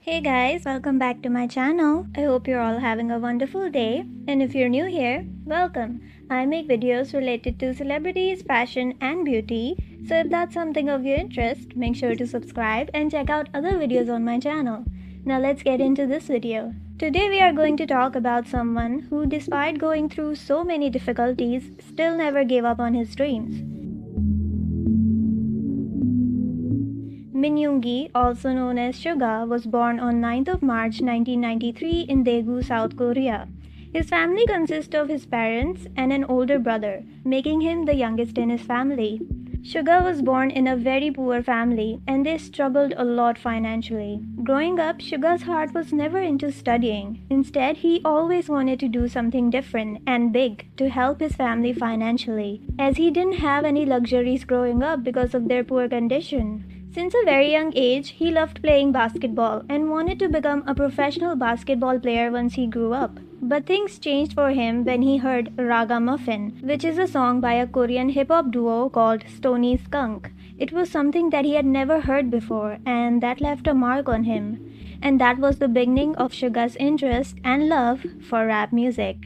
Hey guys, welcome back to my channel. I hope you're all having a wonderful day. And if you're new here, welcome. I make videos related to celebrities, fashion, and beauty. So if that's something of your interest, make sure to subscribe and check out other videos on my channel. Now let's get into this video. Today we are going to talk about someone who, despite going through so many difficulties, still never gave up on his dreams. Min Yoongi, also known as SUGA, was born on 9th of March 1993 in Daegu, South Korea. His family consists of his parents and an older brother, making him the youngest in his family. SUGA was born in a very poor family and they struggled a lot financially. Growing up, SUGA's heart was never into studying. Instead, he always wanted to do something different and big to help his family financially, as he didn't have any luxuries growing up because of their poor condition. Since a very young age, he loved playing basketball and wanted to become a professional basketball player once he grew up. But things changed for him when he heard Raga Muffin, which is a song by a Korean hip-hop duo called Stony Skunk. It was something that he had never heard before, and that left a mark on him. And that was the beginning of SUGA's interest and love for rap music.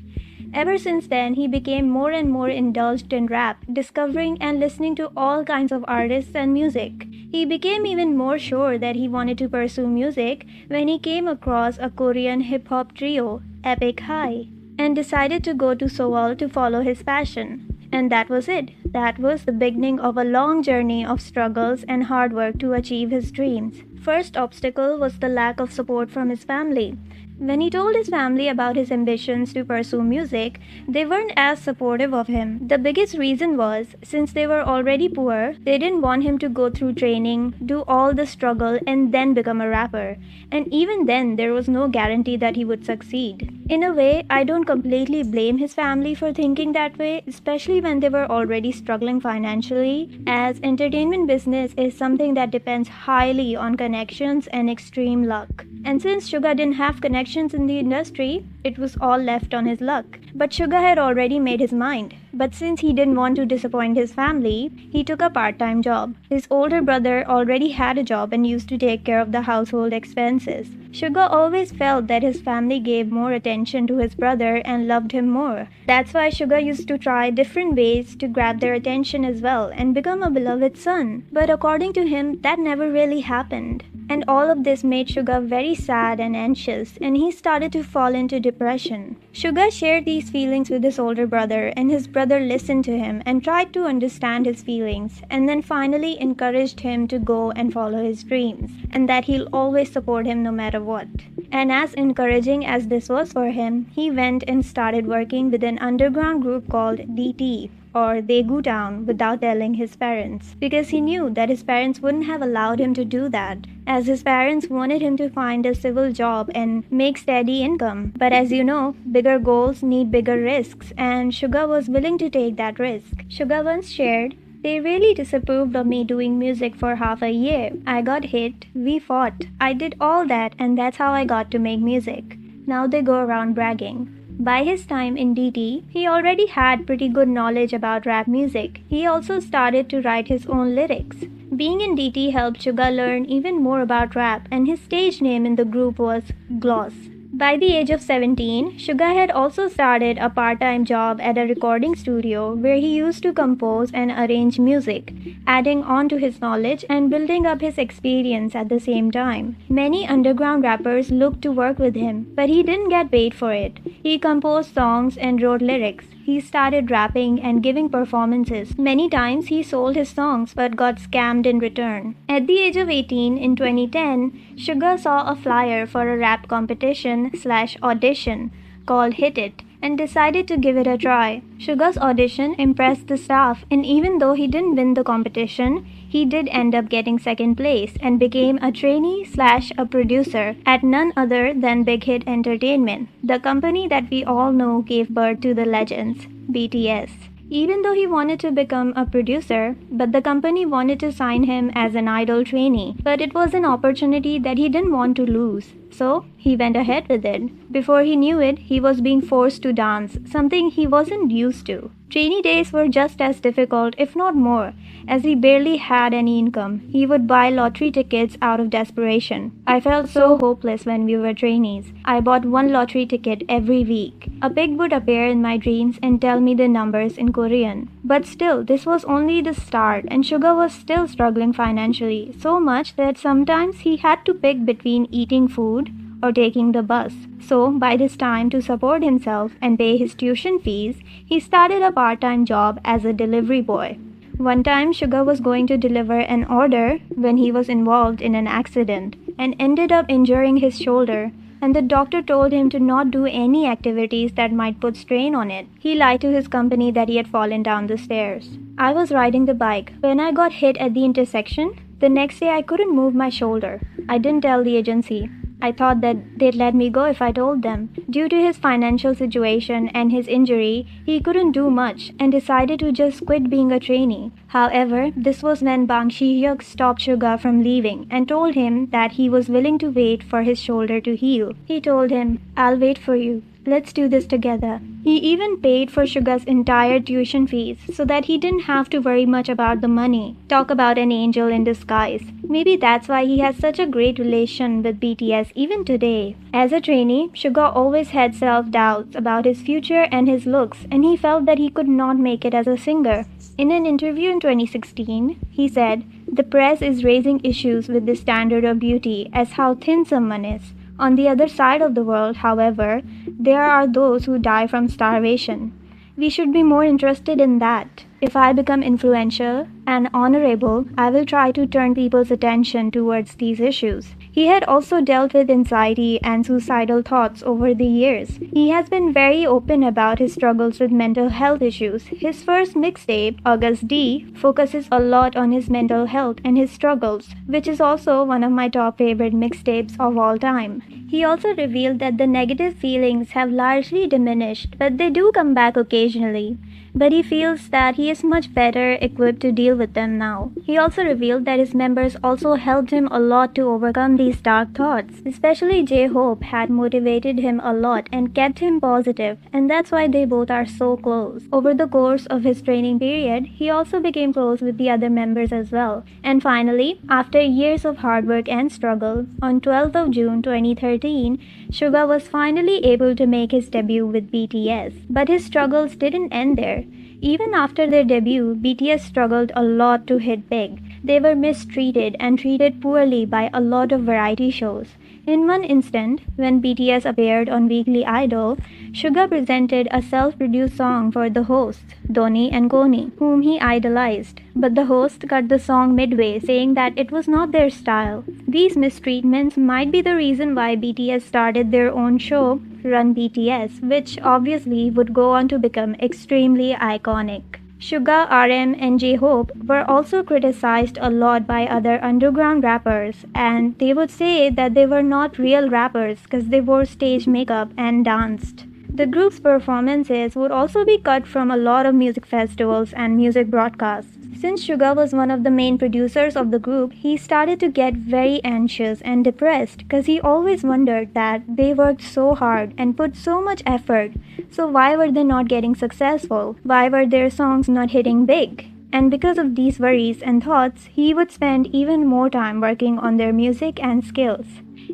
Ever since then, he became more and more indulged in rap, discovering and listening to all kinds of artists and music. He became even more sure that he wanted to pursue music when he came across a Korean hip-hop trio, Epic High, and decided to go to Seoul to follow his passion. And that was it. That was the beginning of a long journey of struggles and hard work to achieve his dreams. First obstacle was the lack of support from his family. When he told his family about his ambitions to pursue music, they weren't as supportive of him. The biggest reason was, since they were already poor, they didn't want him to go through training, do all the struggle, and then become a rapper. And even then, there was no guarantee that he would succeed. In a way, I don't completely blame his family for thinking that way, especially when they were already struggling financially, as entertainment business is something that depends highly on connections and extreme luck. And since SUGA didn't have connections in the industry, it was all left on his luck. But SUGA had already made his mind. But since he didn't want to disappoint his family, he took a part-time job. His older brother already had a job and used to take care of the household expenses. SUGA always felt that his family gave more attention to his brother and loved him more. That's why SUGA used to try different ways to grab their attention as well and become a beloved son. But according to him, that never really happened. And all of this made SUGA very sad and anxious, and he started to fall into depression. SUGA shared these feelings with his older brother, and his brother listened to him and tried to understand his feelings, and then finally encouraged him to go and follow his dreams, and that he'll always support him no matter what. And as encouraging as this was for him, he went and started working with an underground group called DT, or Daegu Town, without telling his parents, because he knew that his parents wouldn't have allowed him to do that, as his parents wanted him to find a civil job and make steady income. But as you know, bigger goals need bigger risks, and SUGA was willing to take that risk. SUGA once shared, "They really disapproved of me doing music for half a year. I got hit, we fought. I did all that, and that's how I got to make music. Now they go around bragging." By his time in DT, he already had pretty good knowledge about rap music. He also started to write his own lyrics. Being in DT helped SUGA learn even more about rap, and his stage name in the group was Gloss. By the age of 17, SUGA had also started a part-time job at a recording studio where he used to compose and arrange music, adding on to his knowledge and building up his experience at the same time. Many underground rappers looked to work with him, but he didn't get paid for it. He composed songs and wrote lyrics. He started rapping and giving performances. Many times he sold his songs but got scammed in return. At the age of 18 in 2010, SUGA saw a flyer for a rap competition/audition called Hit It and decided to give it a try. SUGA's audition impressed the staff, and even though he didn't win the competition, he did end up getting second place and became a trainee/a producer at none other than Big Hit Entertainment, the company that we all know gave birth to the legends, BTS. Even though he wanted to become a producer, but the company wanted to sign him as an idol trainee. But it was an opportunity that he didn't want to lose. So he went ahead with it. Before he knew it, he was being forced to dance, something he wasn't used to. Trainee days were just as difficult, if not more, as he barely had any income. He would buy lottery tickets out of desperation. I felt so hopeless when we were trainees. I bought one lottery ticket every week. A pig would appear in my dreams and tell me the numbers in Korean. But still, this was only the start, and SUGA was still struggling financially, so much that sometimes he had to pick between eating food or taking the bus. So, by this time, to support himself and pay his tuition fees, he started a part-time job as a delivery boy. One time, SUGA was going to deliver an order when he was involved in an accident and ended up injuring his shoulder, and the doctor told him to not do any activities that might put strain on it. He lied to his company that he had fallen down the stairs. I was riding the bike when I got hit at the intersection. The next day, I couldn't move my shoulder. I didn't tell the agency. I thought that they'd let me go if I told them. Due to his financial situation and his injury, he couldn't do much and decided to just quit being a trainee. However, this was when Bang Si-hyuk stopped SUGA from leaving and told him that he was willing to wait for his shoulder to heal. He told him, "I'll wait for you. Let's do this together." He even paid for SUGA's entire tuition fees so that he didn't have to worry much about the money. Talk about an angel in disguise. Maybe that's why he has such a great relation with BTS even today. As a trainee, SUGA always had self-doubts about his future and his looks, and he felt that he could not make it as a singer. In an interview in 2016, he said, "The press is raising issues with the standard of beauty as how thin someone is. On the other side of the world, however, there are those who die from starvation. We should be more interested in that. If I become influential and honorable, I will try to turn people's attention towards these issues." He had also dealt with anxiety and suicidal thoughts over the years. He has been very open about his struggles with mental health issues. His first mixtape, August D, focuses a lot on his mental health and his struggles, which is also one of my top favorite mixtapes of all time. He also revealed that the negative feelings have largely diminished, but they do come back occasionally. But he feels that he is much better equipped to deal with them now. He also revealed that his members also helped him a lot to overcome these dark thoughts. Especially J-Hope had motivated him a lot and kept him positive, and that's why they both are so close. Over the course of his training period, he also became close with the other members as well. And finally, after years of hard work and struggle, on 12th of June 2013, SUGA was finally able to make his debut with BTS. But his struggles didn't end there. Even after their debut, BTS struggled a lot to hit big. They were mistreated and treated poorly by a lot of variety shows. In one instant, when BTS appeared on Weekly Idol, SUGA presented a self-produced song for the hosts, Donnie and Koni, whom he idolized. But the host cut the song midway, saying that it was not their style. These mistreatments might be the reason why BTS started their own show, Run BTS, which obviously would go on to become extremely iconic. SUGA, RM, and J-Hope were also criticized a lot by other underground rappers, and they would say that they were not real rappers because they wore stage makeup and danced. The group's performances would also be cut from a lot of music festivals and music broadcasts. Since SUGA was one of the main producers of the group, he started to get very anxious and depressed because he always wondered that they worked so hard and put so much effort, so why were they not getting successful? Why were their songs not hitting big? And because of these worries and thoughts, he would spend even more time working on their music and skills.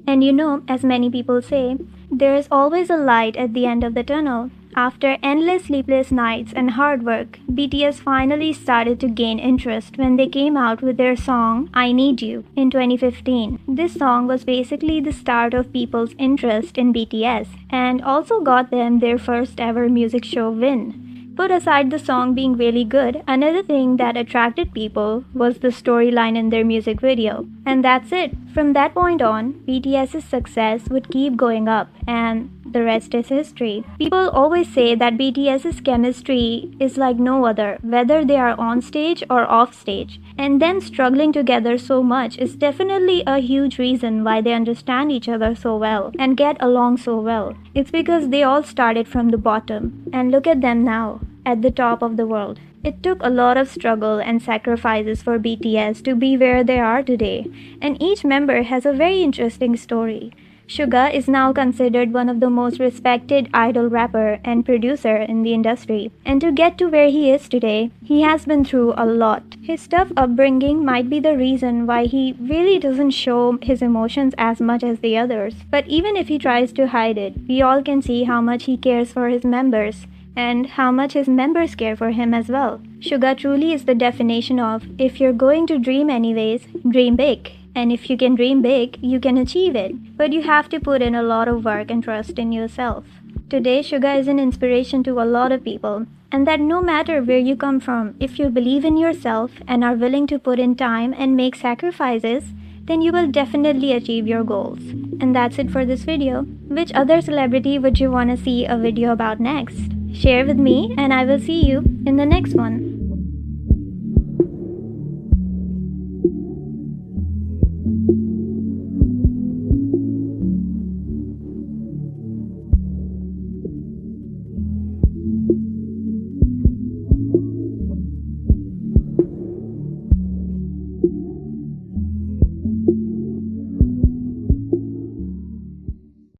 And you know, as many people say, there is always a light at the end of the tunnel. After endless sleepless nights and hard work, BTS finally started to gain interest when they came out with their song I Need You in 2015. This song was basically the start of people's interest in BTS and also got them their first ever music show win. Put aside the song being really good, another thing that attracted people was the storyline in their music video. And that's it. From that point on, BTS's success would keep going up, and the rest is history. People always say that BTS's chemistry is like no other, whether they are on stage or off stage. And them struggling together so much is definitely a huge reason why they understand each other so well and get along so well. It's because they all started from the bottom. And look at them now, at the top of the world. It took a lot of struggle and sacrifices for BTS to be where they are today, and each member has a very interesting story. SUGA is now considered one of the most respected idol rapper and producer in the industry. And to get to where he is today, he has been through a lot. His tough upbringing might be the reason why he really doesn't show his emotions as much as the others. But even if he tries to hide it, we all can see how much he cares for his members and how much his members care for him as well. SUGA truly is the definition of, if you're going to dream anyways, dream big. And if you can dream big, you can achieve it. But you have to put in a lot of work and trust in yourself. Today, SUGA is an inspiration to a lot of people. And that no matter where you come from, if you believe in yourself and are willing to put in time and make sacrifices, then you will definitely achieve your goals. And that's it for this video. Which other celebrity would you want to see a video about next? Share with me and I will see you in the next one.